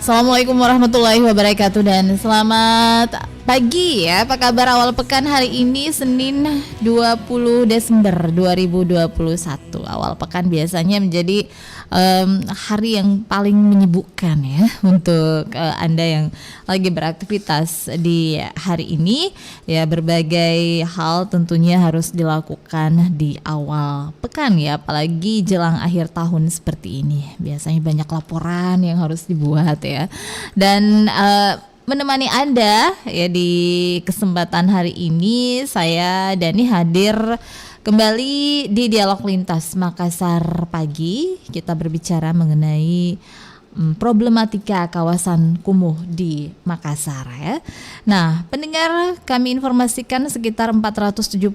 Assalamualaikum warahmatullahi wabarakatuh dan selamat pagi ya. Apa kabar awal pekan hari ini Senin 20 Desember 2021. Awal pekan biasanya menjadi hari yang paling menyibukkan ya untuk Anda yang lagi beraktivitas di hari ini ya. Berbagai hal tentunya harus dilakukan di awal pekan ya, apalagi jelang akhir tahun seperti ini. Biasanya banyak laporan yang harus dibuat ya. Dan menemani Anda ya di kesempatan hari ini, saya Dani hadir kembali di Dialog Lintas Makassar pagi. Kita berbicara mengenai problematika kawasan kumuh di Makassar ya. Nah, pendengar, kami informasikan sekitar 477,77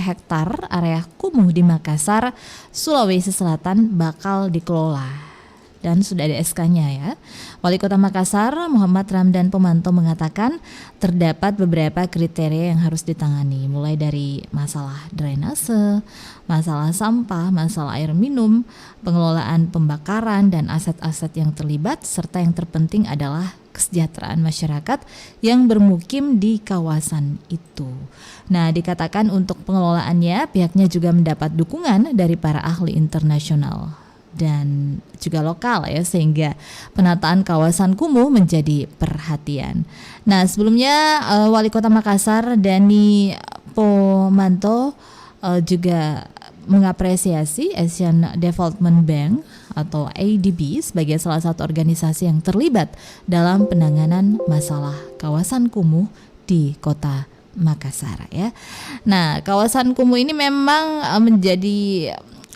hektar area kumuh di Makassar, Sulawesi Selatan bakal dikelola. Dan sudah ada SK-nya ya. Wali Kota Makassar Muhammad Ramdan Pomanto mengatakan terdapat beberapa kriteria yang harus ditangani, mulai dari masalah drainase, masalah sampah, masalah air minum, pengelolaan pembakaran dan aset-aset yang terlibat, serta yang terpenting adalah kesejahteraan masyarakat yang bermukim di kawasan itu. Nah, dikatakan untuk pengelolaannya pihaknya juga mendapat dukungan dari para ahli internasional dan juga lokal ya, sehingga penataan kawasan kumuh menjadi perhatian. Nah, sebelumnya Wali Kota Makassar Dani Pomanto juga mengapresiasi Asian Development Bank atau ADB sebagai salah satu organisasi yang terlibat dalam penanganan masalah kawasan kumuh di Kota Makassar ya. Nah, kawasan kumuh ini memang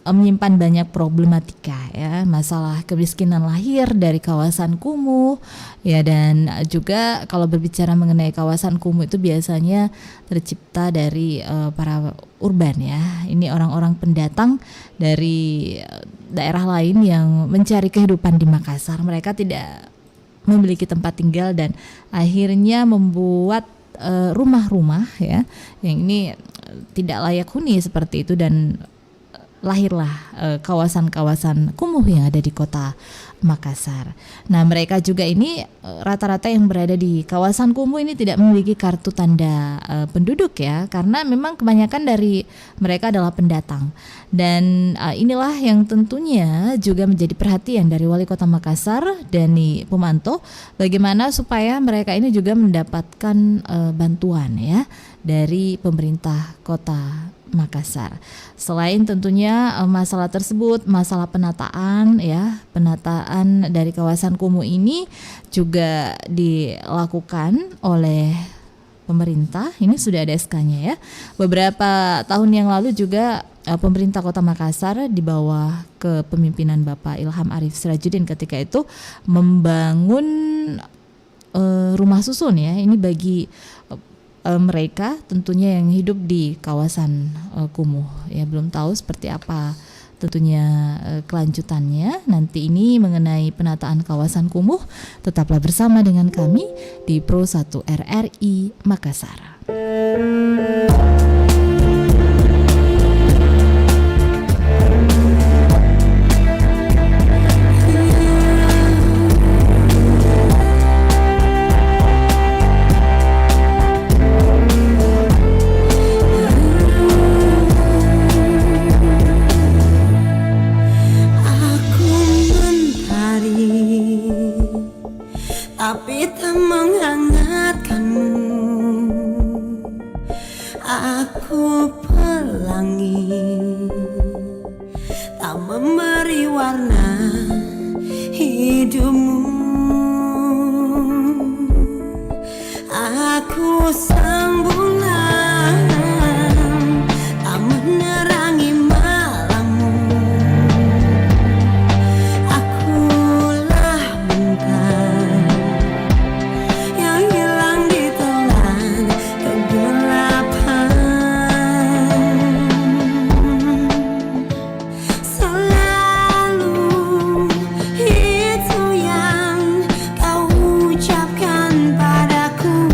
menyimpan banyak problematika ya, masalah kemiskinan lahir dari kawasan kumuh ya, dan juga kalau berbicara mengenai kawasan kumuh itu biasanya tercipta dari para urban ya. Ini orang-orang pendatang dari daerah lain yang mencari kehidupan di Makassar. Mereka tidak memiliki tempat tinggal dan akhirnya membuat rumah-rumah ya yang ini tidak layak huni seperti itu, dan lahirlah kawasan-kawasan kumuh yang ada di Kota Makassar. Nah, mereka juga ini rata-rata yang berada di kawasan kumuh ini tidak memiliki kartu tanda penduduk ya, karena memang kebanyakan dari mereka adalah pendatang. Dan inilah yang tentunya juga menjadi perhatian dari Wali Kota Makassar Dani Pomanto, bagaimana supaya mereka ini juga mendapatkan bantuan ya dari pemerintah Kota Makassar. Selain tentunya masalah tersebut, masalah penataan ya, penataan dari kawasan kumuh ini juga dilakukan oleh pemerintah. Ini sudah ada SK-nya ya. Beberapa tahun yang lalu juga pemerintah Kota Makassar di bawah kepemimpinan Bapak Ilham Arif Sirajuddin ketika itu membangun rumah susun ya. Ini bagi mereka tentunya yang hidup di kawasan kumuh ya. Belum tahu seperti apa tentunya kelanjutannya nanti ini mengenai penataan kawasan kumuh. Tetaplah bersama dengan kami di Pro 1 RRI Makassar. Tapi tak menghangatkanmu. Aku pelangi, tak memberi warna hidupmu. Aku sang bulan, tak menerangi malammu. Akulah bintang yang hilang di telan kegelapan. Selalu itu yang kau ucapkan padaku.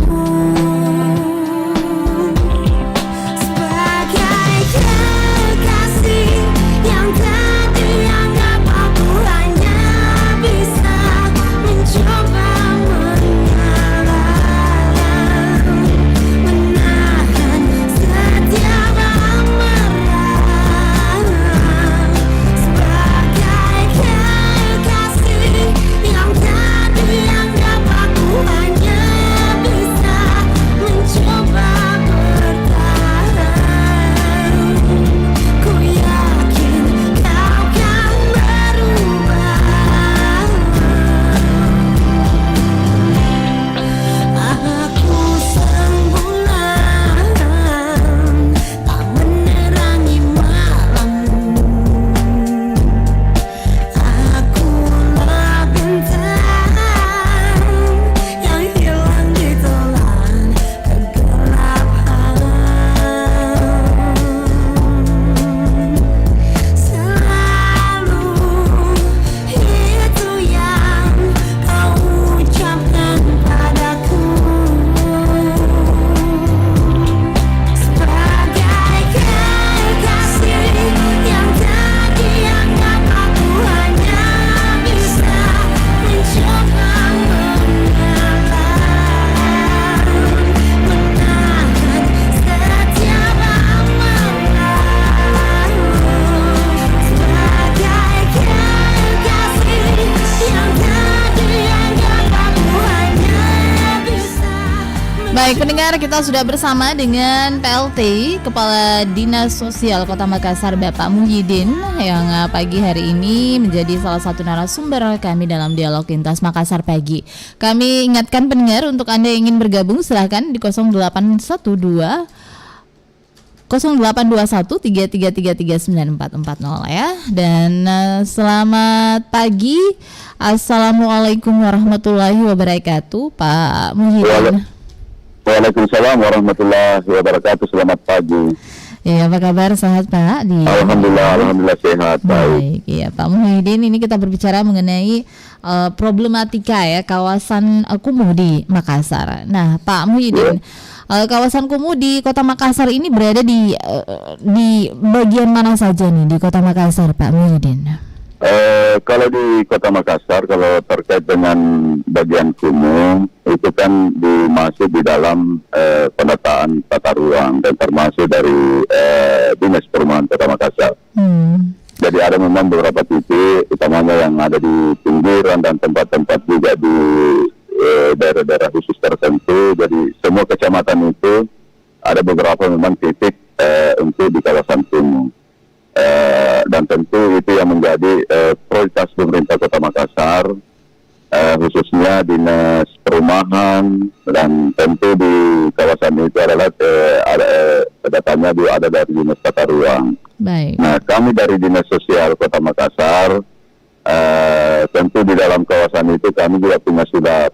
Baik pendengar, kita sudah bersama dengan PLT Kepala Dinas Sosial Kota Makassar Bapak Muhyiddin yang pagi hari ini menjadi salah satu narasumber kami dalam dialog lintas Makassar pagi. Kami ingatkan pendengar untuk Anda yang ingin bergabung silahkan di 0812 0821 ya. Dan selamat pagi. Assalamualaikum warahmatullahi wabarakatuh Pak Muhyiddin. Waalaikumsalam warahmatullahi wabarakatuh. Selamat pagi. Iya, apa kabar? Sehat Pak? Alhamdulillah sehat. Baik. Iya Pak Muhyiddin, ini kita berbicara mengenai problematika ya kawasan kumuh di Makassar. Nah Pak Muhyiddin, kawasan kumuh di Kota Makassar ini berada di bagian mana saja nih di Kota Makassar Pak Muhyiddin? Kalau di Kota Makassar, kalau terkait dengan bagian kumuh itu kan masuk di dalam pendataan tata ruang dan termasuk dari Dinas Perumahan Kota Makassar. Jadi ada memang beberapa titik, utamanya yang ada di pinggiran dan tempat-tempat juga di daerah-daerah khusus tertentu. Jadi semua kecamatan itu ada beberapa memang titik untuk di kawasan kumuh. Dan tentu itu yang menjadi prioritas pemerintah Kota Makassar, khususnya Dinas Perumahan, dan tentu di kawasan itu adalah datanya ada dari Dinas Tata Ruang. Baik. Nah, kami dari Dinas Sosial Kota Makassar, tentu di dalam kawasan itu kami juga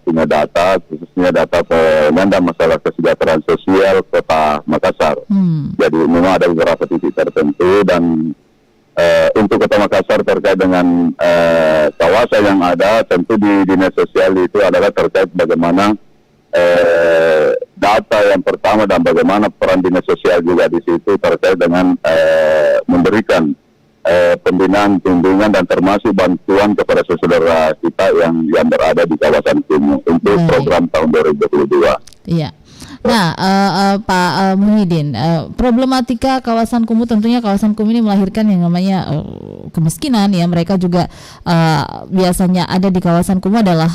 punya data, khususnya data penyandang masalah kesejahteraan sosial Kota Makassar. Jadi memang ada beberapa titik tertentu dan untuk Kota Makassar terkait dengan kawasan yang ada, tentu di Dinas Sosial itu adalah terkait bagaimana data yang pertama dan bagaimana peran Dinas Sosial juga di situ terkait dengan memberikan pembinaan, bimbingan dan termasuk bantuan kepada saudara kita yang berada di kawasan kumuh untuk program tahun 2022. Iya. Nah, Pak Muhyiddin, problematika kawasan kumuh, tentunya kawasan kumuh ini melahirkan yang namanya kemiskinan ya. Mereka juga biasanya ada di kawasan kumuh adalah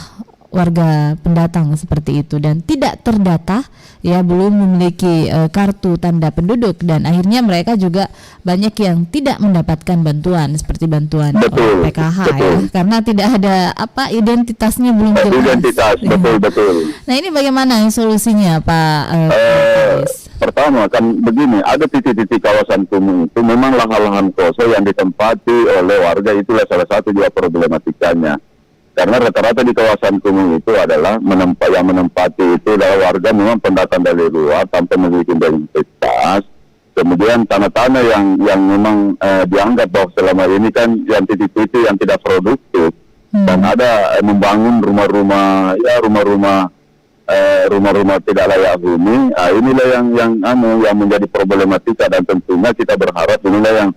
warga pendatang seperti itu dan tidak terdata ya, belum memiliki kartu tanda penduduk dan akhirnya mereka juga banyak yang tidak mendapatkan bantuan seperti bantuan PKH ya, karena tidak ada identitasnya belum jelas. Identitas, betul. Nah ini bagaimana solusinya Pak? Pertama kan begini, ada titik-titik kawasan kumuh itu memang lahan-lahan kosong yang ditempati oleh warga, itulah salah satu juga problematikanya. Karena rata-rata di kawasan kumuh itu adalah yang menempati itu adalah warga memang pendatang dari luar tanpa memiliki identitas. Kemudian tanah-tanah yang memang dianggap bahwa selama ini kan yang titik-titik yang tidak produktif dan ada membangun rumah-rumah tidak layak huni. Inilah yang menjadi problematika dan tentunya kita berharap inilah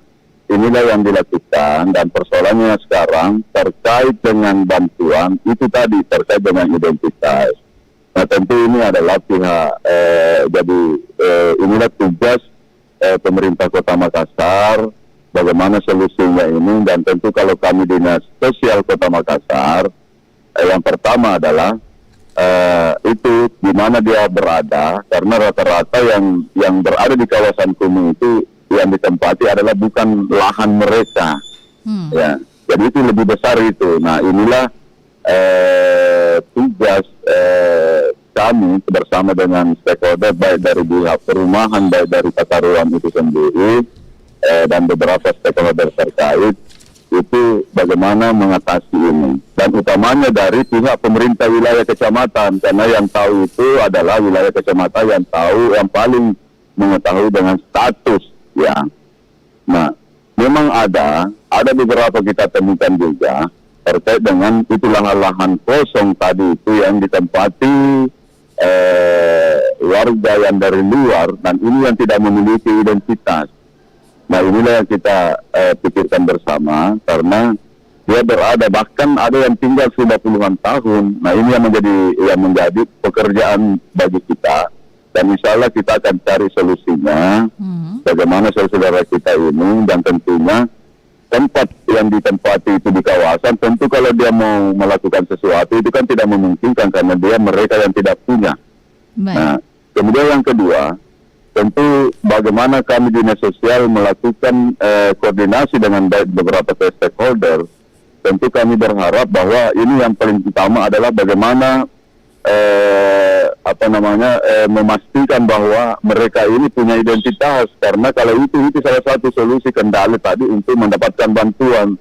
yang dilakukan dan persoalannya sekarang terkait dengan bantuan itu tadi terkait dengan identitas. Nah tentu ini adalah inilah tugas pemerintah Kota Makassar bagaimana solusinya ini, dan tentu kalau kami Dinas Sosial Kota Makassar yang pertama adalah itu di mana dia berada, karena rata-rata yang berada di kawasan kumuh itu yang ditempati adalah bukan lahan mereka, ya. Jadi itu lebih besar itu. Nah inilah tugas kami bersama dengan stakeholder baik dari pihak perumahan, baik dari tata ruang itu sendiri dan beberapa stakeholder terkait itu bagaimana mengatasi ini. Dan utamanya dari pihak pemerintah wilayah kecamatan, karena yang tahu itu adalah wilayah kecamatan yang paling mengetahui dengan status. Ya, nah memang ada beberapa kita temukan juga terkait dengan itu lahan-lahan kosong tadi itu yang ditempati warga yang dari luar dan ini yang tidak memiliki identitas. Nah inilah yang kita pikirkan bersama karena dia berada, bahkan ada yang tinggal sudah puluhan tahun. Nah ini yang menjadi pekerjaan bagi kita. Dan insya Allah kita akan cari solusinya, bagaimana saudara kita ini, dan tentunya tempat yang ditempati itu di kawasan, tentu kalau dia mau melakukan sesuatu itu kan tidak memungkinkan karena mereka yang tidak punya. Baik. Nah, Kemudian yang kedua, tentu bagaimana kami dinas sosial melakukan koordinasi dengan baik beberapa stakeholder. Tentu kami berharap bahwa ini yang paling utama adalah bagaimana memastikan bahwa mereka ini punya identitas, karena kalau itu salah satu solusi kendali tadi untuk mendapatkan bantuan,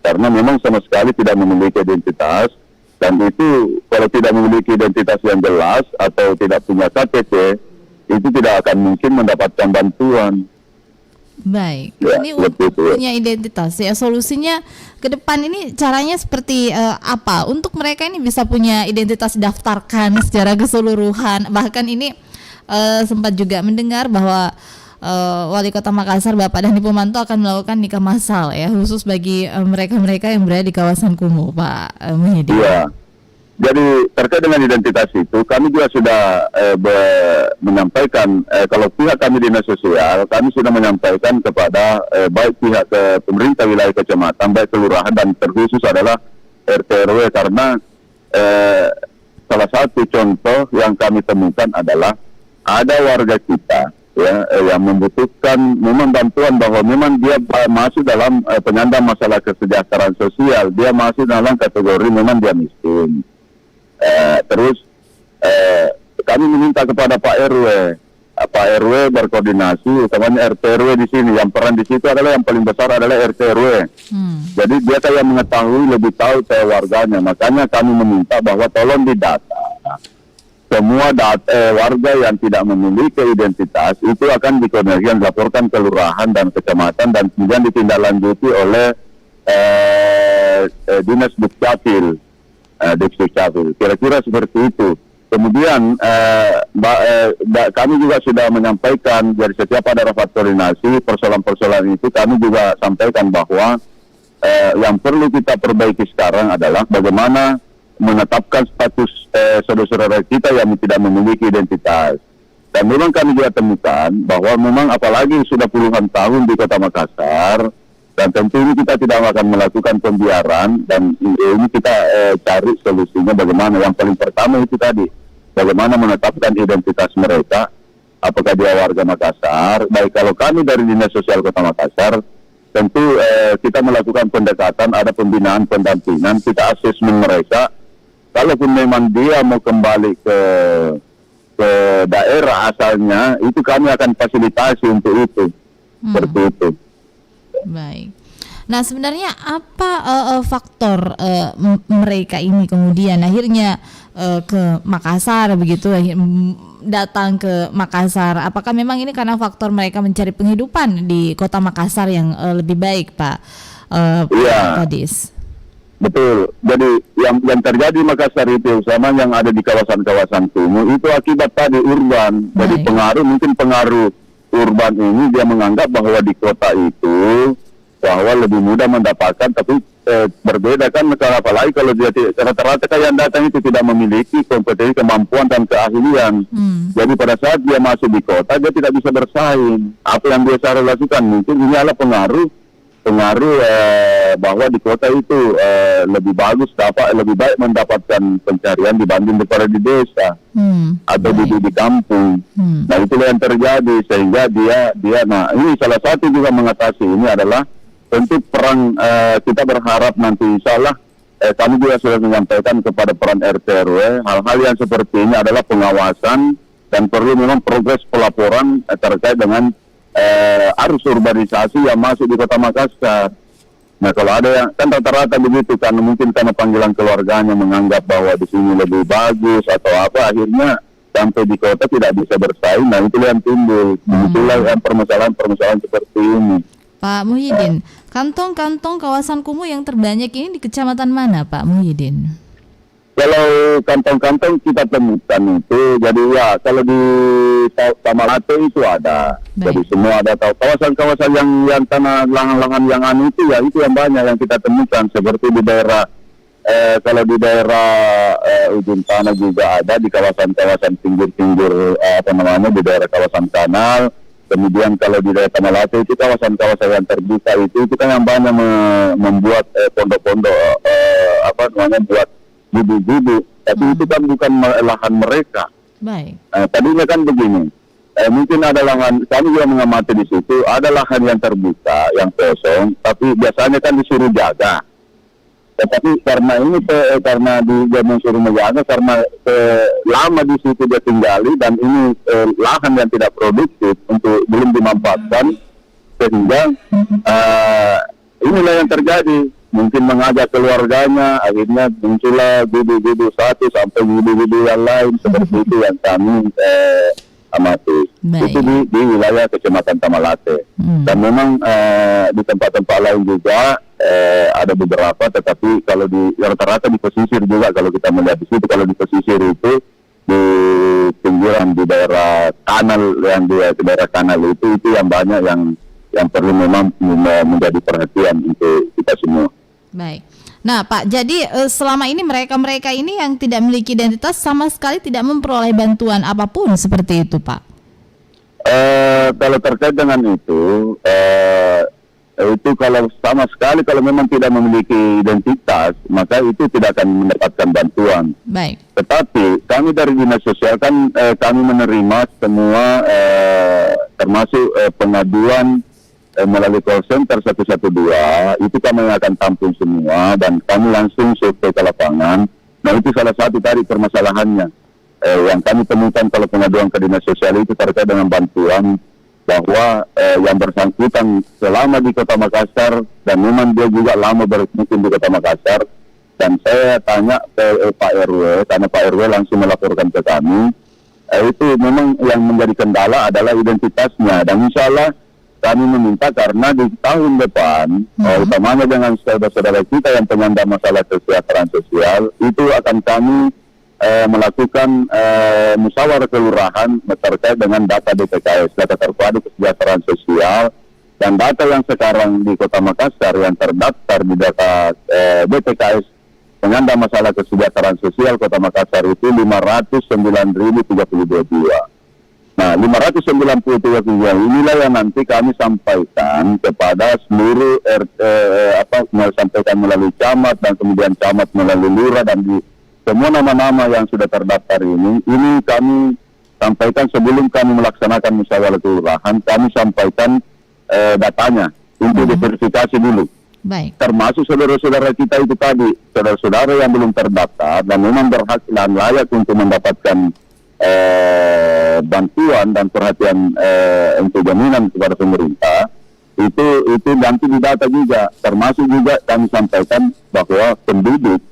karena memang sama sekali tidak memiliki identitas, dan itu kalau tidak memiliki identitas yang jelas atau tidak punya KTP, itu tidak akan mungkin mendapatkan bantuan. Baik, Ya, ini seperti itu, ya. punya identitas ya. Solusinya ke depan ini caranya seperti apa? Untuk mereka ini bisa punya identitas daftarkan secara keseluruhan. Bahkan ini sempat juga mendengar bahwa Wali Kota Makassar Bapak Dhani Pomanto akan melakukan nikah massal ya, khusus bagi mereka-mereka yang berada di kawasan kumuh, Pak Muhyiddin. Iya. Jadi terkait dengan identitas itu, kami juga sudah menyampaikan, kalau pihak kami dinas sosial, kami sudah menyampaikan kepada baik pihak pemerintah wilayah kecamatan, baik kelurahan, dan terkhusus adalah RT RW, karena salah satu contoh yang kami temukan adalah ada warga kita ya yang membutuhkan memang bantuan, bahwa memang dia masuk dalam penyandang masalah kesejahteraan sosial, dia masuk dalam kategori memang dia miskin. Terus kami meminta kepada Pak RW berkoordinasi, utamanya RT RW di sini. Yang peran di situ adalah yang paling besar adalah RT RW. Jadi dia kayak mengetahui lebih tahu ke warganya. Makanya kami meminta bahwa tolong didata semua warga yang tidak memiliki identitas itu akan dikoordinasikan, dilaporkan ke lurahan dan kecamatan, dan kemudian ditindaklanjuti oleh Dinas Dukcapil. Kira-kira seperti itu. Kemudian kami juga sudah menyampaikan, dari setiap ada rapat koordinasi persoalan-persoalan itu, kami juga sampaikan bahwa yang perlu kita perbaiki sekarang adalah bagaimana menetapkan status saudara-saudara kita yang tidak memiliki identitas. Dan memang kami juga temukan bahwa memang apalagi sudah puluhan tahun di Kota Makassar, dan tentu ini kita tidak akan melakukan pembiaran, dan ini kita cari solusinya bagaimana. Yang paling pertama itu tadi, bagaimana menetapkan identitas mereka, apakah dia warga Makassar. Baik, kalau kami dari Dinas Sosial Kota Makassar, tentu kita melakukan pendekatan, ada pembinaan, pendampingan, kita asesmen mereka. Kalaupun memang dia mau kembali ke daerah asalnya, itu kami akan fasilitasi untuk itu. Seperti itu. Baik. Nah, sebenarnya apa faktor mereka ini kemudian akhirnya ke Makassar begitu, datang ke Makassar? Apakah memang ini karena faktor mereka mencari penghidupan di Kota Makassar yang lebih baik, Pak Kadis? Betul. Jadi yang terjadi Makassar itu sama yang ada di kawasan-kawasan kumuh itu akibat tadi urban. Jadi pengaruh urban ini, dia menganggap bahwa di kota itu bahwa lebih mudah mendapatkan, tapi berbeda kan, apalagi kalau dia rata-rata yang datang itu tidak memiliki kompetensi, kemampuan dan keahlian. Jadi pada saat dia masuk di kota, dia tidak bisa bersaing. Apa yang biasa lakukan mungkin ini adalah pengaruh bahwa di kota itu lebih bagus, lebih baik mendapatkan pencarian dibanding daripada di desa atau di kampung. Nah, itulah yang terjadi, sehingga dia nah ini salah satu juga mengatasi ini adalah tentu peran kita berharap nanti insya Allah kami juga sudah menyampaikan kepada peran RT RW, hal-hal yang seperti ini adalah pengawasan dan perlu memang progres pelaporan terkait dengan arus urbanisasi yang masuk di Kota Makassar. Nah, kalau ada yang kan rata-rata begitu, karena mungkin karena panggilan keluarganya menganggap bahwa di sini lebih bagus atau apa, akhirnya sampai di kota tidak bisa bersaing. Nah, itulah yang timbul. Itulah yang permasalahan seperti ini. Pak Muhyiddin, kantong-kantong kawasan kumuh yang terbanyak ini di kecamatan mana, Pak Muhyiddin? Kalau kantong-kantong kita temukan itu, jadi ya kalau di Tamalate itu ada. Baik. Jadi semua ada, kawasan-kawasan yang tanah lahan-lahan yang itu ya itu yang banyak yang kita temukan, seperti di daerah kalau di daerah ujung tanah juga ada, di kawasan-kawasan pinggir-pinggir di daerah kawasan kanal. Kemudian kalau di daerah Tamalate itu kawasan-kawasan yang terbuka itu kan yang banyak membuat pondok-pondok buat gubu-gubu, tapi itu kan bukan lahan mereka. Baik. Tadinya kan begini, mungkin ada lahan, kami juga mengamati di situ, ada lahan yang terbuka, yang kosong, tapi biasanya kan disuruh jaga. Tetapi karena ini karena dia mensuruh menjaga, karena lama di situ dia tinggali dan ini lahan yang tidak produktif untuk belum dimanfaatkan, sehingga inilah yang terjadi. Mungkin mengajak keluarganya, akhirnya muncullah bidu-bidu satu sampai bidu-bidu yang lain seperti itu yang kami amati. Baik. Itu di wilayah Kecamatan Tamalate. Dan memang di tempat-tempat lain juga ada beberapa, tetapi kalau di rata-rata di pesisir juga, kalau kita melihat di situ, kalau di pesisir itu di pinggiran di daerah kanal, yang di daerah kanal itu yang banyak yang perlu memang menjadi perhatian untuk kita semua. Baik. Nah, Pak, jadi selama ini mereka ini yang tidak memiliki identitas sama sekali tidak memperoleh bantuan apapun seperti itu, Pak. Kalau terkait dengan itu kalau sama sekali kalau memang tidak memiliki identitas, maka itu tidak akan mendapatkan bantuan. Baik. Tetapi kami dari Dinas Sosial kan kami menerima semua termasuk pengaduan melalui call center 112, itu kami akan tampung semua dan kami langsung survei ke lapangan. Nah, itu salah satu tadi permasalahannya yang kami temukan kalau pengaduan ke Dinas Sosial itu terkait dengan bantuan, bahwa yang bersangkutan selama di Kota Makassar dan memang dia juga lama bermukim di Kota Makassar, dan saya tanya ke Pak RW, karena Pak RW langsung melaporkan ke kami, itu memang yang menjadi kendala adalah identitasnya, dan insya Allah kami meminta karena di tahun depan, utamanya dengan saudara-saudara kita yang penyandang masalah kesejahteraan sosial, itu akan kami melakukan musyawarah kelurahan terkait dengan data DPKS, data terpadu kesejahteraan sosial, dan data yang sekarang di Kota Makassar yang terdaftar di data DPKS penyandang masalah kesejahteraan sosial Kota Makassar itu 509.032 jiwa. Nah, 593 inilah yang nanti kami sampaikan kepada seluruh sampaikan melalui camat dan kemudian camat melalui lurah dan di semua nama-nama yang sudah terdaftar ini kami sampaikan sebelum kami melaksanakan musyawarah kelurahan, kami sampaikan datanya untuk diverifikasi dulu. Baik. Termasuk saudara-saudara kita itu tadi, saudara-saudara yang belum terdaftar dan memang berhak dan layak untuk mendapatkan bantuan dan perhatian untuk jaminan kepada pemerintah, itu nanti didata juga, termasuk juga kami sampaikan bahwa penduduk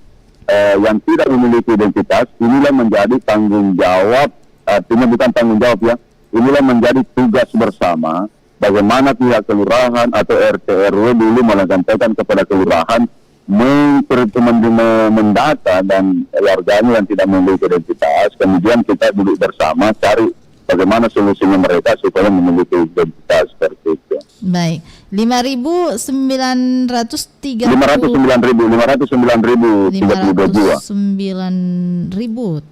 yang tidak memiliki identitas inilah menjadi tanggung jawab, artinya bukan tanggung jawab ya, inilah menjadi tugas bersama bagaimana pihak kelurahan atau RT RW dulu menyampaikan kepada kelurahan mendata dan warganya yang tidak memiliki identitas, kemudian kita duduk bersama cari bagaimana solusinya mereka supaya memiliki identitas seperti itu. Baik, 509.032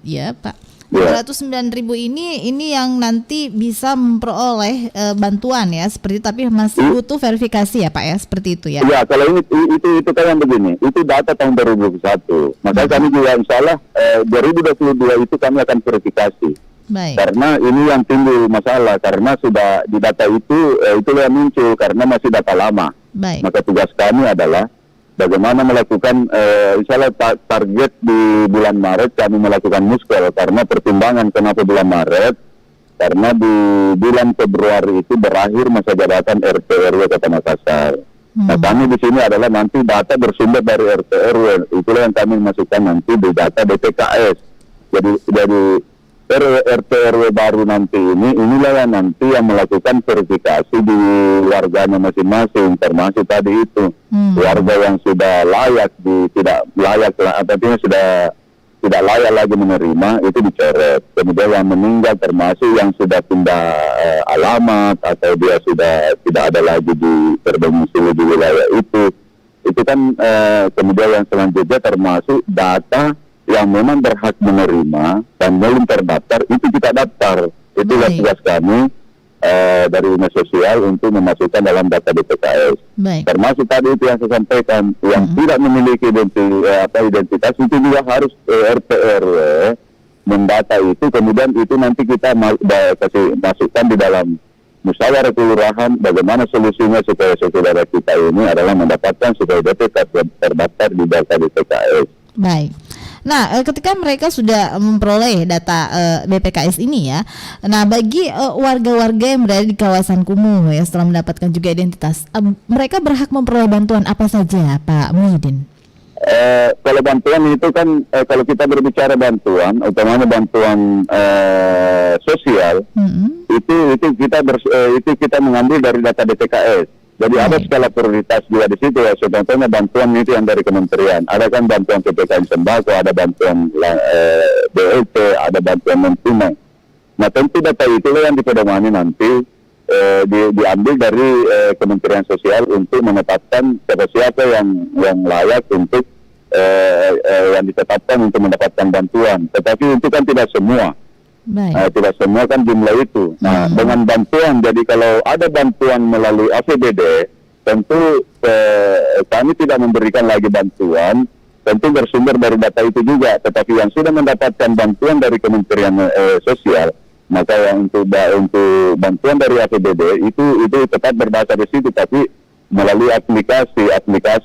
ya, Pak. 509.000 ini yang nanti bisa memperoleh bantuan ya, seperti, tapi masih butuh verifikasi ya, Pak ya, seperti itu ya. Ya, kalau itu kan yang begini, itu data tahun 2021. Makanya kami juga insya Allah 2022 itu kami akan verifikasi. Baik. Karena ini yang timbul masalah, karena sudah di data itu yang muncul karena masih data lama. Baik. Maka tugas kami adalah bagaimana melakukan insya Allah target di bulan Maret kami melakukan muskel, karena pertimbangan kenapa bulan Maret, karena di bulan Februari itu berakhir masa jabatan RT RW Kota Makassar. Nah, kami di sini adalah nanti data bersumber dari RT RW, itulah yang kami masukkan nanti di data DPKS. Jadi dari RT RW baru nanti inilah yang nanti yang melakukan verifikasi di warganya masing-masing, termasuk tadi itu warga yang sudah layak tidak layak, artinya sudah tidak layak lagi menerima itu dicoret. Kemudian yang meninggal termasuk yang sudah pindah alamat atau dia sudah tidak ada lagi berdomisili di wilayah itu kan kemudian yang selanjutnya termasuk data yang memang berhak menerima dan belum terdaftar itu kita daftar. Itulah tugas kami dari Dinas Sosial untuk memasukkan dalam data DPKS. Termasuk tadi itu yang saya sampaikan, yang tidak memiliki identitas itu juga harus RT RW mendata itu, kemudian itu nanti kita kasih masukkan di dalam musyawarah kelurahan bagaimana solusinya supaya saudara kita ini adalah mendapatkan supaya DPK terdaftar di data DPKS. Baik. Nah, ketika mereka sudah memperoleh data BPKS ini ya, nah bagi warga-warga yang berada di kawasan kumuh ya setelah mendapatkan juga identitas, mereka berhak memperoleh bantuan apa saja, Pak Muhyiddin? Kalau bantuan itu kan kalau kita berbicara bantuan, utamanya bantuan sosial, itu kita mengambil dari data DPKS. Jadi ada skala prioritas juga di situ ya. Contohnya bantuan itu yang dari kementerian. Ada kan bantuan PPKM sembako, ada bantuan BLT, ada bantuan non tunai. Nah tentu data itulah yang dipedomani nanti diambil dari Kementerian Sosial untuk menetapkan siapa yang layak untuk yang ditetapkan untuk mendapatkan bantuan. Tetapi itu kan tidak semua. Tidak semua kan jumlah itu. Nah, dengan bantuan, jadi kalau ada bantuan melalui APBD, tentu kami tidak memberikan lagi bantuan, tentu bersumber dari data itu juga. Tetapi yang sudah mendapatkan bantuan dari Kementerian Sosial, maka yang untuk bantuan dari APBD itu tetap berdasar di situ, tapi melalui aplikasi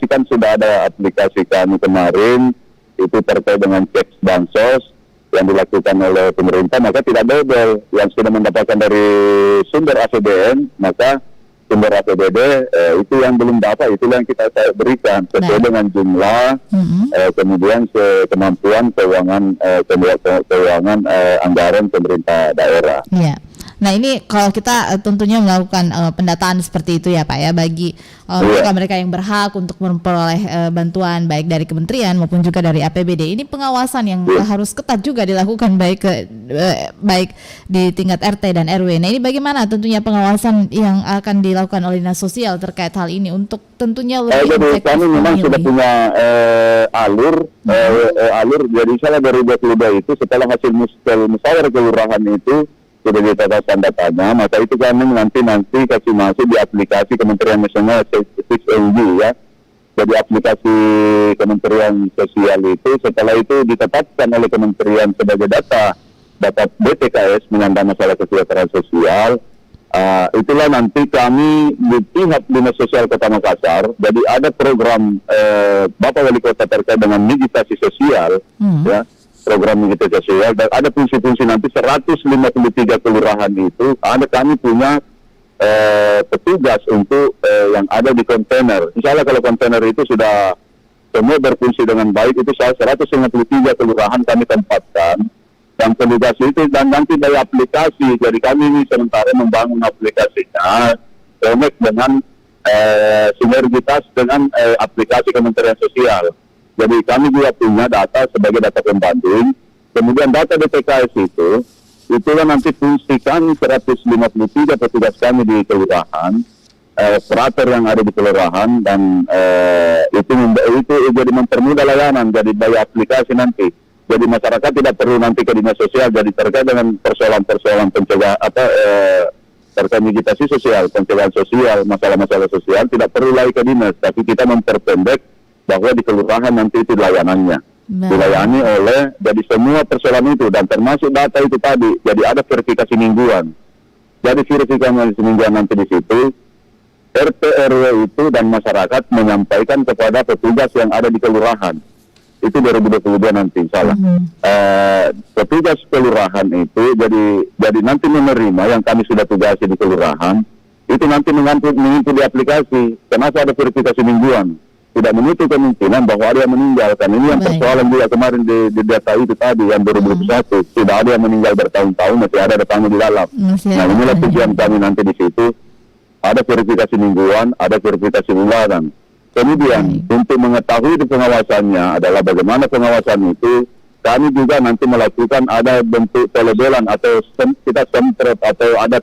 kan sudah ada aplikasi kami kemarin, itu terkait dengan cek bansos yang dilakukan oleh pemerintah, maka tidak double. Yang sudah mendapatkan dari sumber APBN, maka sumber APBD itu yang belum dapat, itulah yang kita berikan sesuai dengan jumlah, kemudian kemampuan keuangan anggaran pemerintah daerah. Yeah. Nah ini kalau kita tentunya melakukan pendataan seperti itu ya Pak ya, bagi mereka yang berhak untuk memperoleh bantuan baik dari kementerian maupun juga dari APBD. Ini pengawasan yang harus ketat juga dilakukan baik di tingkat RT dan RW. Nah ini bagaimana tentunya pengawasan yang akan dilakukan oleh Dinas Sosial terkait hal ini untuk tentunya lebih efektif. Kami memang sudah punya alur. Jadi misalnya dari 22 itu setelah hasil musyawarah kelurahan itu sudah ditetapkan datanya, maka itu kami nanti kasih masuk di aplikasi Kementerian Nasional 6NG ya. Jadi aplikasi Kementerian Sosial itu setelah itu ditetapkan oleh Kementerian sebagai data BPKS menyandang masalah kesejahteraan sosial. Itulah nanti kami di pihak Dinas Sosial Kota Makassar, jadi ada program Bapak Wali Kota terkait dengan digitasi sosial ya. Program digitasi sosial, dan ada fungsi-fungsi nanti 153 kelurahan itu kami punya petugas untuk yang ada di kontainer. Misalnya kalau kontainer itu sudah semua berfungsi dengan baik, itu 153 kelurahan kami tempatkan dan petugas itu, dan nanti dari aplikasi. Jadi kami ini sementara membangun aplikasinya connect dengan sinergitas dengan aplikasi Kementerian Sosial. Jadi kami juga punya data sebagai data pembanding. Kemudian data DPKS itulah nanti fungsi kami 153 petugas kami di kelurahan, operator yang ada di kelurahan, dan itu jadi mempermudah layanan. Jadi dari aplikasi nanti, jadi masyarakat tidak perlu nanti ke Dinas Sosial. Jadi terkait dengan persoalan pencegahan terkait digitasi sosial, pencegahan sosial, masalah-masalah sosial tidak perlu lagi ke dinas, tapi kita memperpendek bahwa di kelurahan nanti itu layanannya dilayani oleh, jadi semua persoalan itu dan termasuk data itu tadi. Jadi ada verifikasi mingguan. Jadi verifikasi mingguan nanti di situ RT RW itu dan masyarakat menyampaikan kepada petugas yang ada di kelurahan. Itu 2022 nanti salah. Petugas kelurahan itu jadi nanti menerima yang kami sudah tugasi di kelurahan itu nanti menginput di aplikasi. Kenapa ada verifikasi mingguan? Tidak menutup kemungkinan bahwa ada yang meninggal. Kan ini yang persoalan juga kemarin di data itu tadi yang 2021 tidak ada yang meninggal bertahun-tahun, masih ada datanya di dalam. Nah inilah tujuan kami nanti di situ. Ada verifikasi mingguan, ada verifikasi bulanan. Kemudian untuk mengetahui di pengawasannya adalah bagaimana pengawasan itu, kami juga nanti melakukan ada bentuk pelebelan atau kita semprot atau ada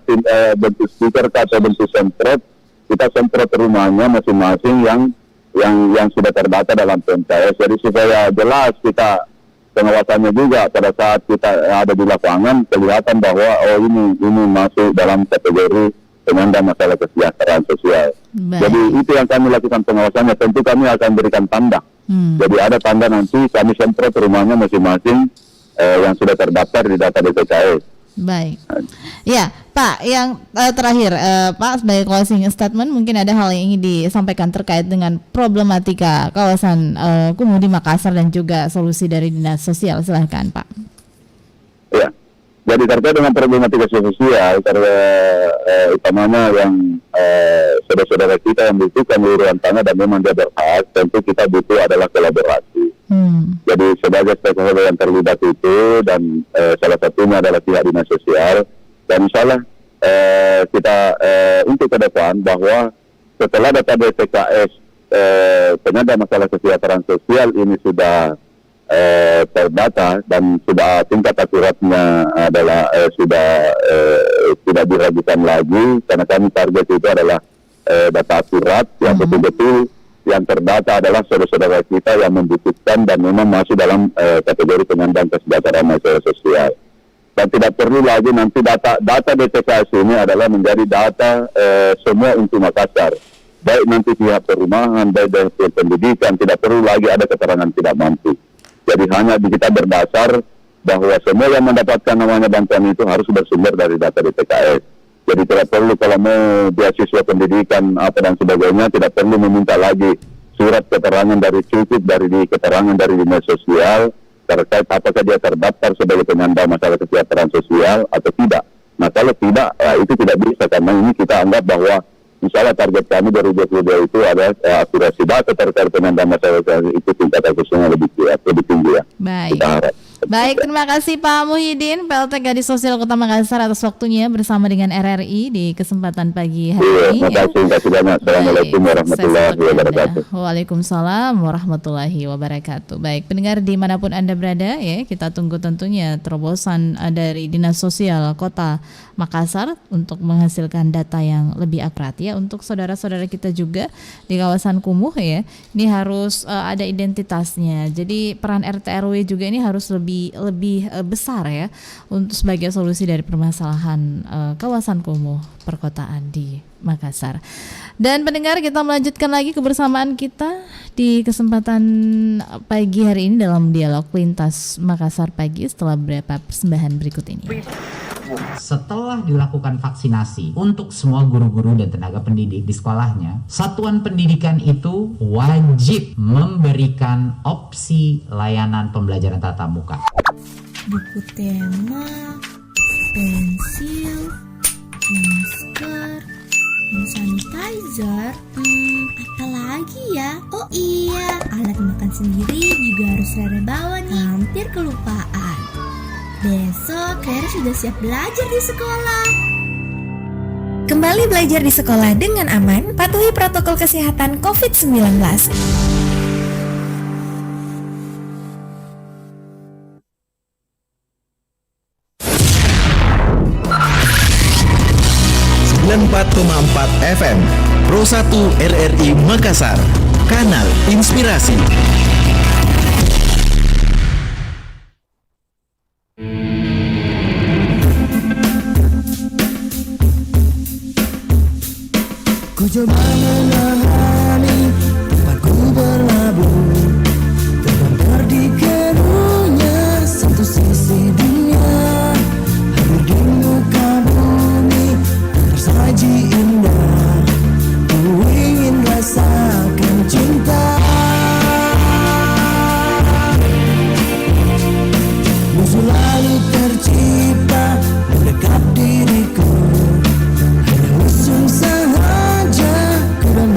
bentuk stiker atau bentuk semprot, kita semprot rumahnya masing-masing yang sudah terdata dalam PMKS. Jadi supaya jelas kita pengawasannya juga pada saat kita ada di lapangan kelihatan bahwa ini masuk dalam kategori penyandang masalah kesejahteraan sosial. Jadi itu yang kami lakukan pengawasannya. Tentu kami akan berikan tanda. Jadi ada tanda nanti kami semprot rumahnya masing-masing yang sudah terdaftar di data DTKS. Baik. Ya, Pak, yang terakhir, Pak, sebagai closing statement, mungkin ada hal yang ingin disampaikan terkait dengan problematika kawasan kumuh di Makassar dan juga solusi dari Dinas Sosial. Silahkan, Pak. Ya, jadi terkait dengan problematika sosial, utamanya yang saudara-saudara kita yang butuhkan uluran tanah dan memang dia berhak, tentu kita butuh adalah kolaborasi. Jadi sebagai stakeholder yang terlibat itu dan salah satunya adalah pihak Dinas Sosial, dan insyaallah kita untuk ke depan bahwa setelah data DTKS penyandang masalah kesejahteraan sosial ini sudah terdata dan sudah tingkat akuratnya adalah sudah tidak diragukan lagi, karena kami target itu adalah data akurat yang betul-betul yang terdata adalah saudara-saudara kita yang membutuhkan dan memang masuk dalam kategori penyandang kesejahteraan masalah sosial. Dan tidak perlu lagi nanti data DTKS ini adalah menjadi data semua untuk Makassar. Baik nanti pihak perumahan, baik dari pihak pendidikan, tidak perlu lagi ada keterangan tidak mampu. Jadi hanya kita berdasar bahwa semua yang mendapatkan namanya bantuan itu harus bersumber dari data DTKS. Jadi tidak perlu kalau mau beasiswa pendidikan apa dan sebagainya, tidak perlu meminta lagi surat keterangan dari keterangan dari Dinas Sosial terkait apakah dia terdaftar sebagai penyandang masalah kesejahteraan sosial atau tidak. Nah kalau tidak, itu tidak bisa, karena ini kita anggap bahwa misalnya target kami 2022 itu ada akurasi data terkait penyandang masalah itu tingkat akurasinya lebih tinggi ya. Baik. Kita harap. Baik, terima kasih Pak Muhyiddin, PLT Gadis Sosial Kota Makassar atas waktunya bersama dengan RRI di kesempatan pagi hari ini. Terima kasih banyak. Assalamualaikum warahmatullahi wabarakatuh. Waalaikumsalam warahmatullahi wabarakatuh. Baik, pendengar dimanapun Anda berada ya, kita tunggu tentunya terobosan dari Dinas Sosial Kota Makassar untuk menghasilkan data yang lebih akurat ya untuk saudara-saudara kita juga di kawasan kumuh ya. Ini harus ada identitasnya. Jadi peran RT RW juga ini harus lebih besar ya untuk sebagai solusi dari permasalahan kawasan kumuh perkotaan di Makassar. Dan pendengar, kita melanjutkan lagi kebersamaan kita di kesempatan pagi hari ini dalam dialog lintas Makassar pagi setelah beberapa persembahan berikut ini. Setelah dilakukan vaksinasi untuk semua guru-guru dan tenaga pendidik di sekolahnya, satuan pendidikan itu wajib memberikan opsi layanan pembelajaran tatap muka. Buku tema, pensil, masker, hand sanitizer, apa lagi ya? Oh iya, alat makan sendiri juga harus Rere bawa nih. Hampir kelupaan. Besok Rere sudah siap belajar di sekolah. Kembali belajar di sekolah dengan aman, patuhi protokol kesehatan COVID-19. FM Pro 1 RRI Makassar, kanal inspirasi. Ku coba menahani tempatku berlabuh, terdampar di keruhnya satu sisi dunia. Hadir di muka bumi tersaji indah, ku ingin rasakan cinta. Musuh lalu tercipta mendekat diriku, hanya musuh sahaja ku dan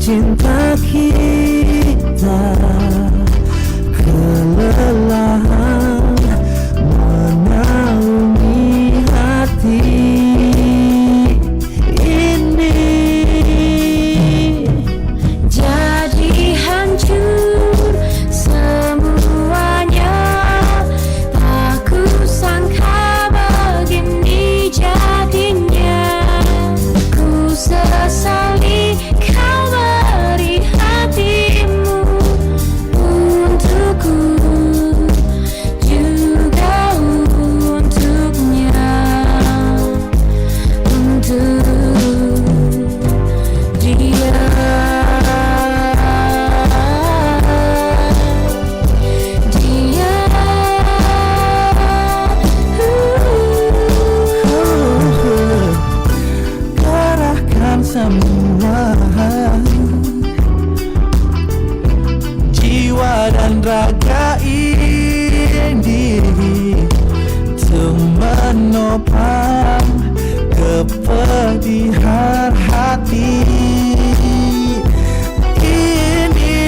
cinta kita, kelelahan menaungi hati ini. Jadi hancur semuanya, tak kusangka begini jadinya. Ku sesali kau beri hatimu untukku, juga untuknya, untuk dia. Kerahkan semua jiwa dan raga ini untuk menopang kepedihan hati ini.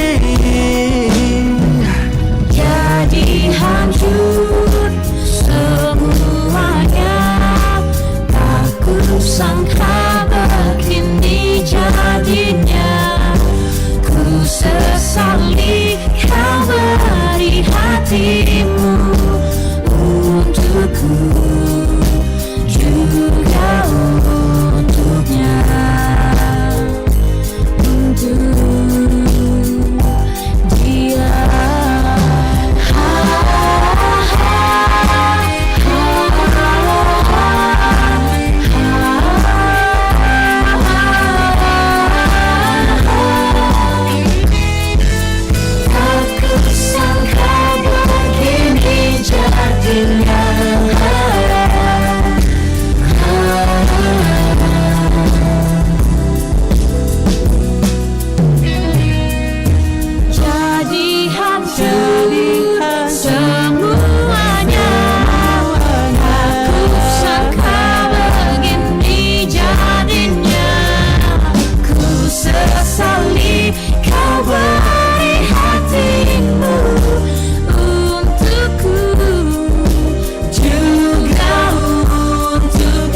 Jadi hancur semuanya, tak kusangka begini jadinya. Ku sesali kau beri hatimu untukku, juga untuknya, untuk dia. Tak kusangka begini jadinya. Jadi hancur semuanya, tak kusangka begini jadinya. Ku sesali kau beri hatimu untukku, juga untuknya, untuk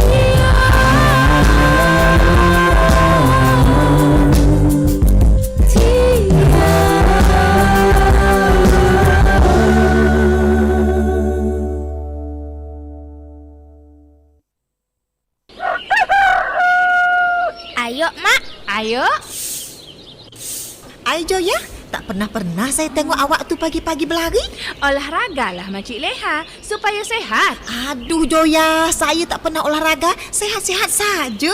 dia. Ayo, Mak. Ayo. Ayo, Joya. Tak pernah saya tengok awak tu pagi-pagi berlari. Olahragalah Makcik Leha supaya sehat. Aduh, Joya. Saya tak pernah olahraga. Sehat-sehat saja.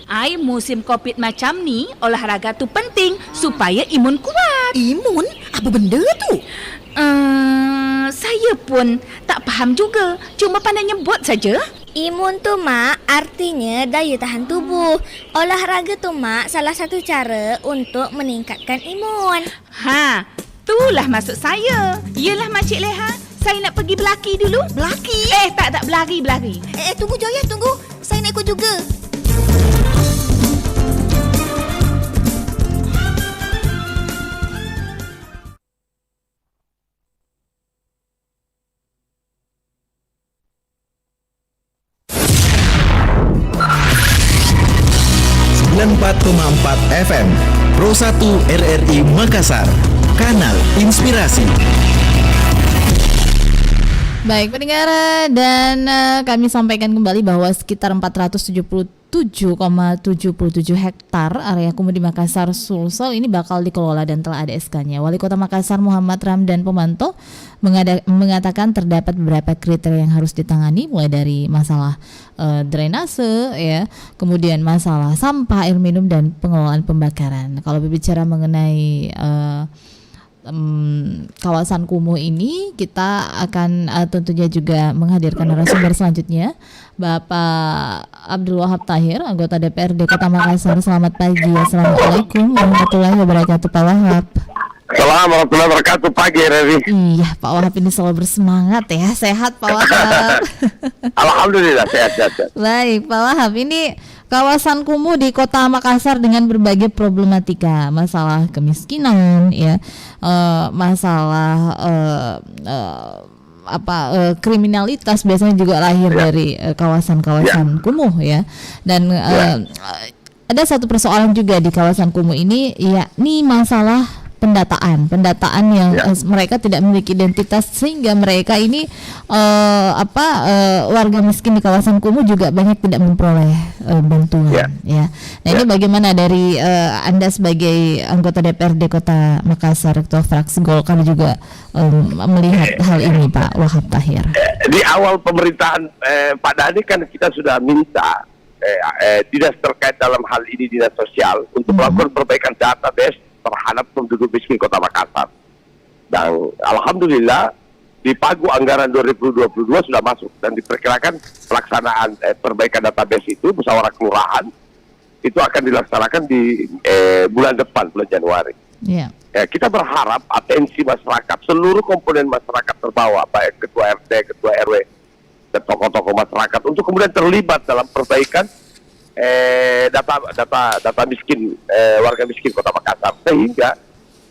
Ai musim Covid macam ni, olahraga tu penting supaya imun kuat. Imun? Apa benda tu? Saya pun tak faham juga. Cuma pandai nyebut saja. Imun tu, Mak, artinya daya tahan tubuh. Olahraga tu, Mak, salah satu cara untuk meningkatkan imun. Ha, itulah maksud saya. Yelah Makcik Leha, saya nak pergi berlaki dulu. Berlaki? Tak berlari. Tunggu, Joya, tunggu. Saya nak ikut juga. FM Pro 1 RRI Makassar, Kanal Inspirasi. Baik pendengar, dan kami sampaikan kembali bahwa sekitar 477,77 hektar area kumuh di Makassar Sulsel ini bakal dikelola dan telah ada SK-nya. Wali Kota Makassar Muhammad Ramdan Pomanto mengatakan terdapat beberapa kriteria yang harus ditangani, mulai dari masalah drainase, ya, kemudian masalah sampah, air minum, dan pengelolaan pembakaran. Kalau berbicara mengenai kawasan kumuh ini, kita akan tentunya juga menghadirkan narasumber selanjutnya, Bapak Abdul Wahab Tahir, anggota DPRD Kota Makassar. Selamat pagi. Assalamualaikum warahmatullahi wabarakatuh, Pak Wahab. Waalaikumsalam warahmatullahi wabarakatuh. Pagi Revi. Iya, Pak Wahab ini selalu bersemangat ya. Sehat Pak Wahab. Alhamdulillah sehat. Baik, Pak Wahab, ini kawasan kumuh di Kota Makassar dengan berbagai problematika, masalah kemiskinan, ya, masalah kriminalitas biasanya juga lahir dari kawasan-kawasan kumuh ya. Dan ada satu persoalan juga di kawasan kumuh ini, yakni masalah pendataan yang mereka tidak memiliki identitas, sehingga mereka ini warga miskin di kawasan kumuh juga banyak tidak memperoleh bantuan ya. Nah ini bagaimana dari Anda sebagai anggota DPRD Kota Makassar, Ketua Fraksi Golkar juga melihat hal ini, Pak Wahab Tahir? Di awal pemerintahan Pak Dhani kan kita sudah minta dinas terkait dalam hal ini, dinas sosial, untuk melakukan perbaikan database terhadap penduduk miskin Kota Makassar. Dan alhamdulillah di pagu anggaran 2022 sudah masuk, dan diperkirakan pelaksanaan perbaikan database itu musyawarah kelurahan itu akan dilaksanakan di bulan depan, bulan Januari. Kita berharap atensi masyarakat, seluruh komponen masyarakat terbawa, baik ketua RT, ketua RW, dan tokoh-tokoh masyarakat, untuk kemudian terlibat dalam perbaikan data miskin, warga miskin Kota Makassar, sehingga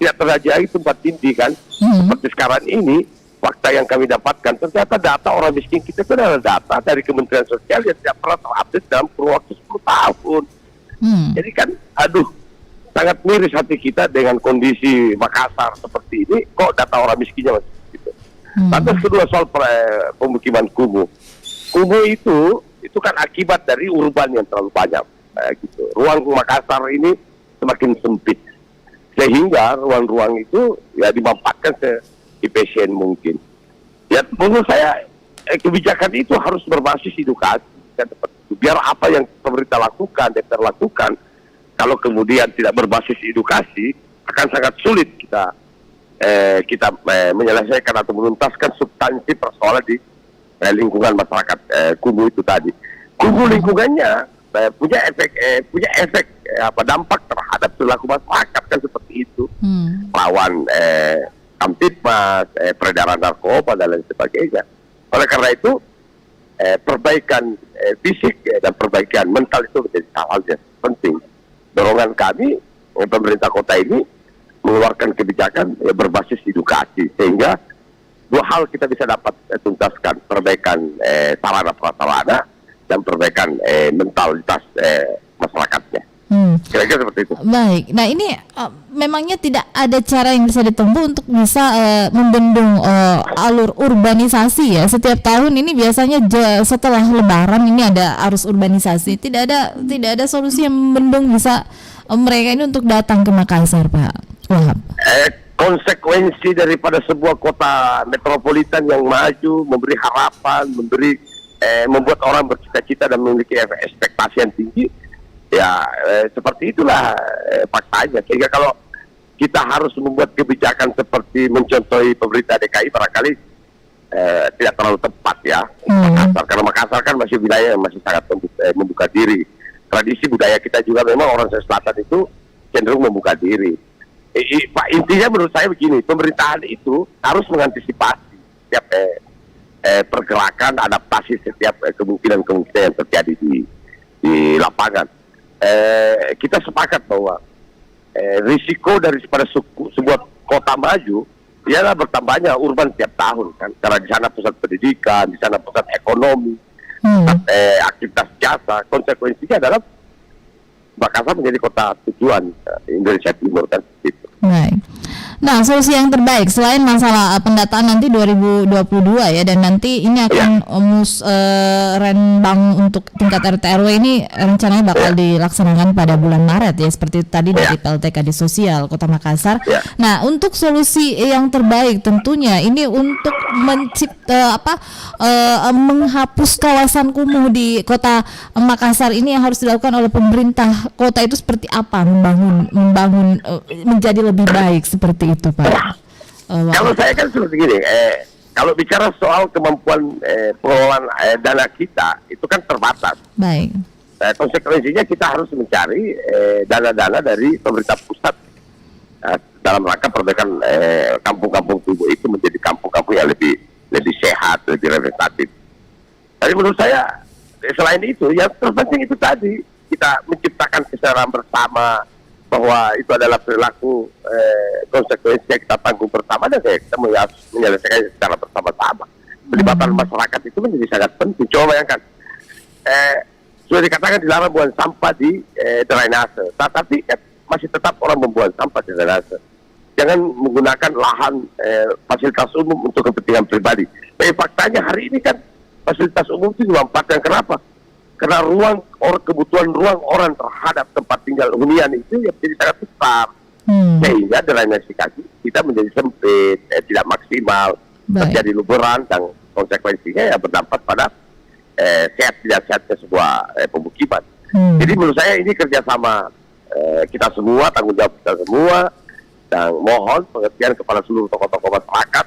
tidak terjadi tempat tindih kan. Seperti sekarang ini, fakta yang kami dapatkan, ternyata data orang miskin kita itu adalah data dari Kementerian Sosial yang tidak pernah terupdate dalam kurun waktu 10 tahun. Jadi kan, sangat miris hati kita dengan kondisi Makassar seperti ini, kok data orang miskinnya masih begitu. Lantas kedua, soal pemukiman kumuh. Kumuh itu kan akibat dari urban yang terlalu banyak, gitu. Ruang Makassar ini semakin sempit, sehingga ruang-ruang itu dimanfaatkan se-efisien mungkin. Ya, menurut saya kebijakan itu harus berbasis edukasi, kan, seperti itu. Biar apa yang pemerintah lakukan, DPR lakukan, kalau kemudian tidak berbasis edukasi, akan sangat sulit kita menyelesaikan atau menuntaskan substansi persoalan di lingkungan masyarakat kumuh itu tadi. Kumuh lingkungannya punya efek dampak terhadap perilaku masyarakat, kan seperti itu. Lawan kamtipmas, peredaran narkoba dan lain sebagainya. Oleh karena itu perbaikan fisik dan perbaikan mental itu menjadi hal yang penting. Dorongan kami pemerintah kota ini mengeluarkan kebijakan berbasis edukasi, sehingga dua hal kita bisa dapat tuntaskan: perbaikan sarana prasarana dan perbaikan mentalitas masyarakatnya. Kira-kira seperti itu. Baik, nah ini memangnya tidak ada cara yang bisa ditempuh untuk bisa membendung alur urbanisasi ya? Setiap tahun ini biasanya setelah Lebaran ini ada arus urbanisasi. Tidak ada solusi yang membendung bisa mereka ini untuk datang ke Makassar, Pak Wahab. Konsekuensi daripada sebuah kota metropolitan yang maju, memberi harapan, membuat orang bercita-cita dan memiliki ekspektasi yang tinggi, ya seperti itulah faktanya. Sehingga kalau kita harus membuat kebijakan seperti mencontohi pemerintah DKI, barangkali tidak terlalu tepat ya. Makassar, karena Makassar kan masih wilayah yang masih sangat membuka diri. Tradisi budaya kita juga memang orang Selatan itu cenderung membuka diri. Pak, intinya menurut saya begini, pemerintahan itu harus mengantisipasi setiap pergerakan, adaptasi setiap kemungkinan yang terjadi di lapangan. Kita sepakat bahwa risiko daripada sebuah kota maju ialah bertambahnya urban tiap tahun kan, karena di sana pusat pendidikan, di sana pusat ekonomi, aktivitas jasa. Konsekuensinya adalah Makassar menjadi kota tujuan Indonesia Timur kan gitu. Baik. Nah, solusi yang terbaik selain masalah pendataan nanti 2022 ya, dan nanti ini akan renbang untuk tingkat RT RW ini rencananya bakal dilaksanakan pada bulan Maret ya, seperti tadi dari PLTK di Sosial Kota Makassar. Nah, untuk solusi yang terbaik tentunya ini untuk menghapus kawasan kumuh di Kota Makassar ini yang harus dilakukan oleh pemerintah kota itu seperti apa, membangun menjadi lebih baik seperti itu, Pak. Kalau saya kan seperti gini, kalau bicara soal kemampuan pengelolaan dana kita itu kan terbatas. Baik. Konsekuensinya kita harus mencari dana-dana dari pemerintah pusat dalam rangka perbaikan kampung-kampung Tubuh itu menjadi kampung-kampung yang lebih sehat, lebih representatif. Tapi menurut saya selain itu, yang terpenting itu tadi kita menciptakan kesadaran bersama bahwa itu adalah perilaku konsekuensi yang kita tanggung bersama dan kita menyelesaikan secara bersama-sama. Pelibatan masyarakat itu menjadi sangat penting. Coba bayangkan, sudah dikatakan dilarang buang sampah di drainase, tapi masih tetap orang membuang sampah di drainase. Jangan menggunakan lahan fasilitas umum untuk kepentingan pribadi. Tapi faktanya hari ini kan fasilitas umum itu dimanfaatkan. Kenapa? Karena kebutuhan ruang orang terhadap tempat tinggal hunian itu yang menjadi sangat besar. Sehingga drainase kaki kita menjadi sempit, tidak maksimal, terjadi luberan dan konsekuensinya ya berdampak pada sehat tidak sehatnya sebuah pemukiman. Jadi menurut saya ini kerjasama kita semua, tanggung jawab kita semua, dan mohon pengertian kepada seluruh tokoh-tokoh masyarakat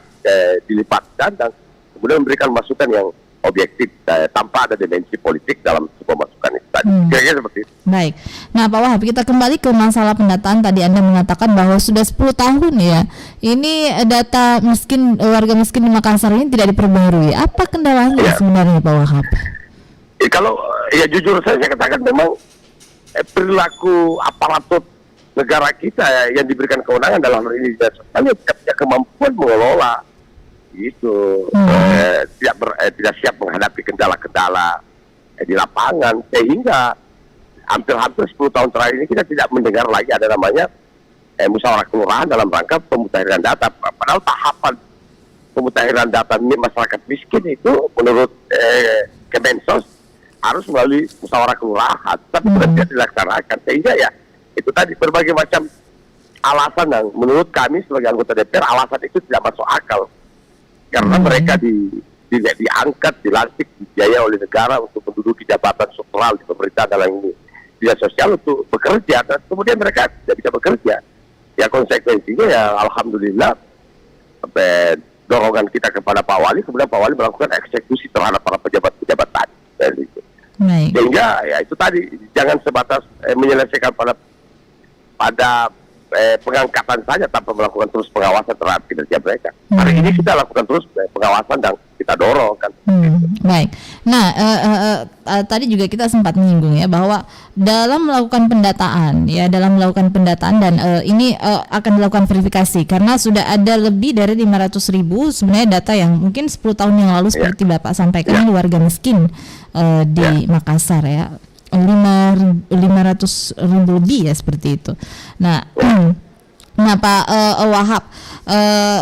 dilibatkan dan kemudian memberikan masukan yang objektif tanpa ada dimensi politik dalam sebuah masukan itu tadi. Kira-kira seperti itu. Baik. Nah Pak Wahab, kita kembali ke masalah pendataan. Tadi Anda mengatakan bahwa sudah 10 tahun ya, ini data warga miskin di Makassar ini tidak diperbarui. Apa kendalanya sebenarnya Pak Wahab? Kalau jujur saya katakan memang perilaku aparatur negara kita yang diberikan kewenangan dalam hal ini hanya tidak punya kemampuan mengelola gitu, tidak siap menghadapi kendala-kendala di lapangan, sehingga hampir 10 tahun terakhir ini kita tidak mendengar lagi ada namanya musyawarah kelurahan dalam rangka pemutakhiran data. Padahal tahapan pemutakhiran data masyarakat miskin itu menurut Kemensos harus melalui musyawarah kelurahan, tapi tidak dilaksanakan, sehingga ya itu tadi berbagai macam alasan yang menurut kami sebagai anggota DPR alasan itu tidak masuk akal, karena mereka diangkat, dilantik, dibiayai oleh negara untuk menduduki jabatan struktural di pemerintahan dalam ini dinas sosial untuk bekerja, dan kemudian mereka tidak bisa bekerja. Ya konsekuensinya ya alhamdulillah dorongan kita kepada Pak Wali, kemudian Pak Wali melakukan eksekusi terhadap para pejabat-pejabat tadi. Sehingga ya itu tadi jangan sebatas menyelesaikan pada pengangkatan saja tanpa melakukan terus pengawasan terhadap kinerja mereka. Hari ini kita lakukan terus pengawasan dan kita dorong kan. Baik. Nah, tadi juga kita sempat menyinggung ya bahwa dalam melakukan pendataan dan ini akan dilakukan verifikasi karena sudah ada lebih dari 500.000 sebenarnya data yang mungkin 10 tahun yang lalu seperti Bapak sampaikan ini warga miskin di Makassar ya. 500.000 lebih ya seperti itu. Nah, Pak Wahab,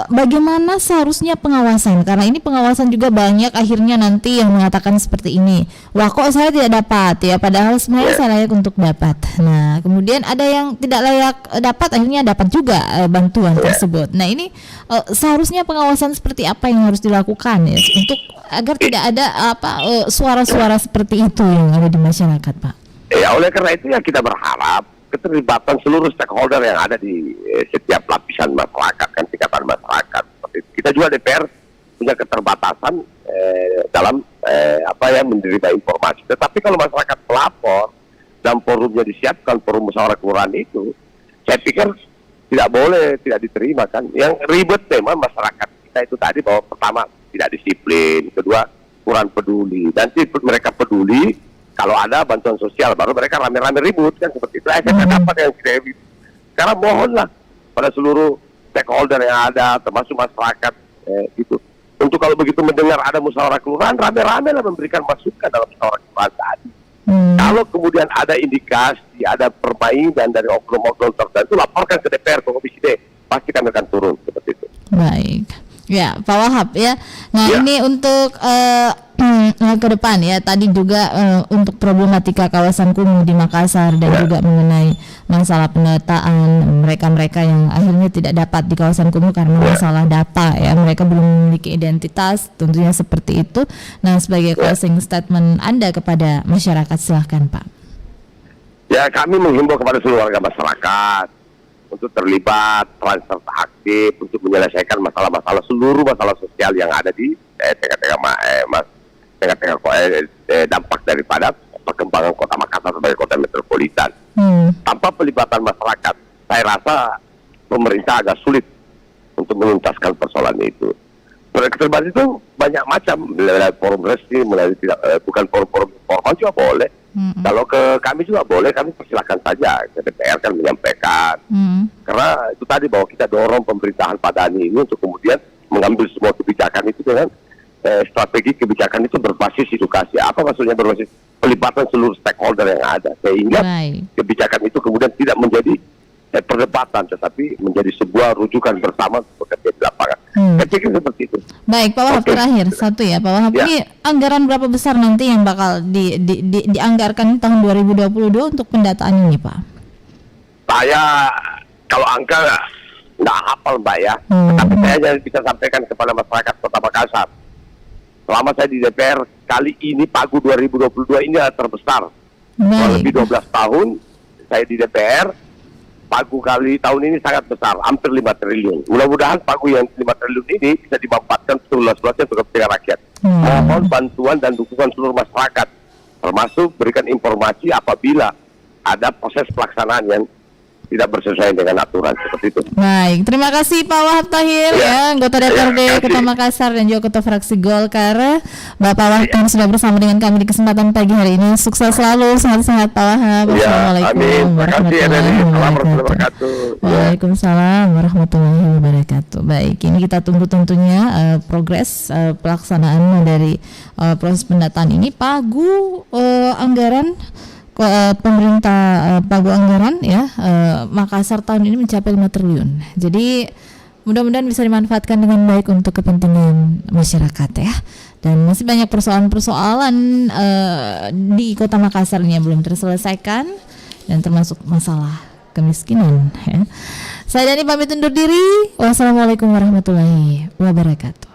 bagaimana seharusnya pengawasan? Karena ini pengawasan juga banyak akhirnya nanti yang mengatakan seperti ini. Wah kok saya tidak dapat ya, padahal sebenarnya saya layak untuk dapat. Nah, kemudian ada yang tidak layak dapat, akhirnya dapat juga bantuan tersebut. Nah, ini seharusnya pengawasan seperti apa yang harus dilakukan ya untuk agar tidak ada suara-suara seperti itu yang ada di masyarakat, Pak? Ya, oleh karena itu ya kita berharap keterlibatan seluruh stakeholder yang ada di setiap lapisan masyarakat, kan tingkatan masyarakat. Kita juga DPR punya keterbatasan dalam menerima informasi. Tetapi kalau masyarakat melapor dan forumnya disiapkan, forum musyawarah kelurahan itu, saya pikir tidak boleh tidak diterima kan. Yang ribet memang masyarakat kita itu tadi bahwa pertama tidak disiplin, kedua kurang peduli. Nanti mereka peduli kalau ada bantuan sosial baru mereka rame-rame ribut kan seperti itu. Saya dapat yang kredit. Karena mohonlah pada seluruh stakeholder yang ada termasuk masyarakat gitu. Untuk kalau begitu mendengar ada musyawarah kelurahan rame-rame lah memberikan masukan dalam musyawarah kelurahan tadi. Kalau kemudian ada indikasi, ada permainan dari oknum-oknum tertentu, laporkan ke DPR, ke Komisi D, pasti kami akan turun seperti itu. Baik. Ya, Pak Wahab ya. Nah, ini untuk ke depan ya. Tadi juga untuk problematika kawasan kumuh di Makassar dan juga mengenai masalah pendataan mereka-mereka yang akhirnya tidak dapat di kawasan kumuh karena masalah data ya. Mereka belum memiliki identitas, tentunya seperti itu. Nah, sebagai closing statement Anda kepada masyarakat silahkan, Pak. Ya, kami menghimbau kepada seluruh warga masyarakat untuk terlibat, peran serta aktif untuk menyelesaikan seluruh masalah sosial yang ada di tengah-tengah dampak daripada perkembangan Kota Makassar sebagai kota metropolitan. Tanpa pelibatan masyarakat, saya rasa pemerintah agak sulit untuk menuntaskan persoalan itu. Proyek terbatas itu banyak macam, mulai forum resmi, mulai bukan forum formal juga boleh. Kalau ke kami juga boleh, kami persilakan saja ke DPR kan menyampaikan. Karena itu tadi bahwa kita dorong pemerintahan Padani ini untuk kemudian mengambil semua kebijakan itu dengan strategi kebijakan itu berbasis edukasi. Apa maksudnya berbasis pelibatan seluruh stakeholder yang ada, sehingga kebijakan itu kemudian tidak menjadi perdebatan, tetapi menjadi sebuah rujukan bersama untuk bekerja di lapangan. Saya pikir seperti itu. Baik, Pak Wahab, terakhir satu ya, Pak Wahab. Ini anggaran berapa besar nanti yang bakal dianggarkan tahun 2022 untuk pendataan ini, Pak? Saya kalau angka nggak hafal, Mbak ya. Tapi saya hanya bisa sampaikan kepada masyarakat Kota Makassar. Selama saya di DPR, kali ini Pagu 2022 ini adalah terbesar. Lebih 12 tahun saya di DPR, Pagu kali tahun ini sangat besar, hampir 5 triliun. Mudah-mudahan Pagu yang 5 triliun ini bisa dimanfaatkan seluas-luasnya untuk kepentingan rakyat. Mohon bantuan dan dukungan seluruh masyarakat, termasuk berikan informasi apabila ada proses pelaksanaan yang tidak bersesuaian dengan aturan seperti itu. Baik, terima kasih Pak Wahab Tahir anggota DPRD Kota Makassar dan juga Ketua Fraksi Golkar. Bapak Wahab yang sudah bersama dengan kami di kesempatan pagi hari ini. Sukses selalu, sehat-sehat Pak Wahab. Assalamualaikum warahmatullahi wabarakatuh. Waalaikumsalam warahmatullahi wabarakatuh. Baik, ini kita tunggu tentunya progres pelaksanaan dari proses pendataan ini. Pagu anggaran pemerintah Pagu anggaran ya Makassar tahun ini mencapai 5 triliun. Jadi mudah-mudahan bisa dimanfaatkan dengan baik untuk kepentingan masyarakat ya. Dan masih banyak persoalan-persoalan di Kota Makassar ini yang belum terselesaikan, dan termasuk masalah kemiskinan ya. Saya Dani pamit undur diri. Wassalamualaikum warahmatullahi wabarakatuh.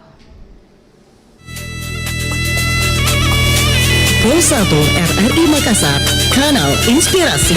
Pulsator RRI Makassar, kanal inspirasi.